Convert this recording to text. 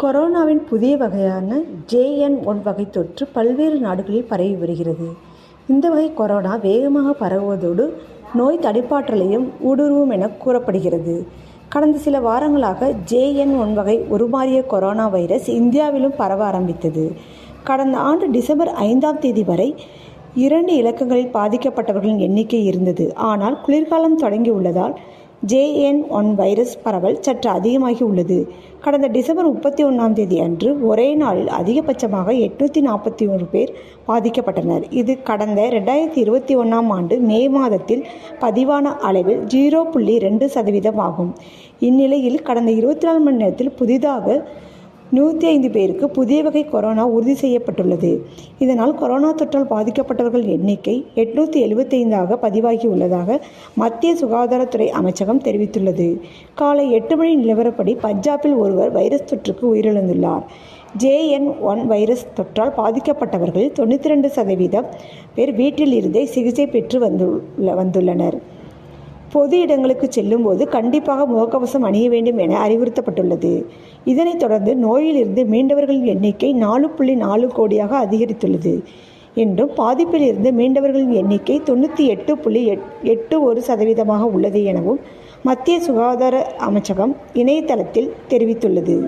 கொரோனாவின் புதிய வகையான JN.1 வகை தொற்று பல்வேறு நாடுகளில் பரவி வருகிறது. இந்த வகை கொரோனா வேகமாக பரவுவதோடு நோய் தடுப்பாற்றலையும் ஊடுருவும் என கூறப்படுகிறது. கடந்த சில வாரங்களாக JN.1 வகை உருமாறிய கொரோனா வைரஸ் இந்தியாவிலும் பரவ ஆரம்பித்தது. கடந்த ஆண்டு டிசம்பர் 5ஆம் தேதி வரை 2 இலக்கங்களில் பாதிக்கப்பட்டவர்களின் எண்ணிக்கை இருந்தது. ஆனால் குளிர்காலம் தொடங்கியுள்ளதால் JN.1 வைரஸ் பரவல் சற்று அதிகமாகி உள்ளது. கடந்த டிசம்பர் 31ஆம் தேதி அன்று ஒரே நாளில் அதிகபட்சமாக 841 பேர் பாதிக்கப்பட்டனர். இது கடந்த 2021ஆம் ஆண்டு மே மாதத்தில் பதிவான அளவில் 0.2% ஆகும். இந்நிலையில் கடந்த 24 மணி நேரத்தில் புதிதாக 105 பேருக்கு புதிய வகை கொரோனா உறுதி செய்யப்பட்டுள்ளது. இதனால் கொரோனா தொற்றால் பாதிக்கப்பட்டவர்கள் எண்ணிக்கை 875ஆக பதிவாகியுள்ளதாக மத்திய சுகாதாரத்துறை அமைச்சகம் தெரிவித்துள்ளது. காலை 8 மணி நிலவரப்படி பஞ்சாபில் ஒருவர் வைரஸ் தொற்றுக்கு உயிரிழந்துள்ளார். JN.1 வைரஸ் தொற்றால் பாதிக்கப்பட்டவர்களில் 92% பேர் வீட்டில் இருந்தே சிகிச்சை பெற்று வந்துள்ளனர். பொது இடங்களுக்கு செல்லும் போது கண்டிப்பாக முகக்கவசம் அணிய வேண்டும் என அறிவுறுத்தப்பட்டுள்ளது. இதனைத் தொடர்ந்து நோயிலிருந்து மீண்டவர்களின் எண்ணிக்கை 4.4 கோடியாக அதிகரித்துள்ளது என்றும் பாதிப்பில் இருந்து மீண்டவர்களின் எண்ணிக்கை 98.81% உள்ளது எனவும் மத்திய சுகாதார அமைச்சகம் இணையதளத்தில் தெரிவித்துள்ளது.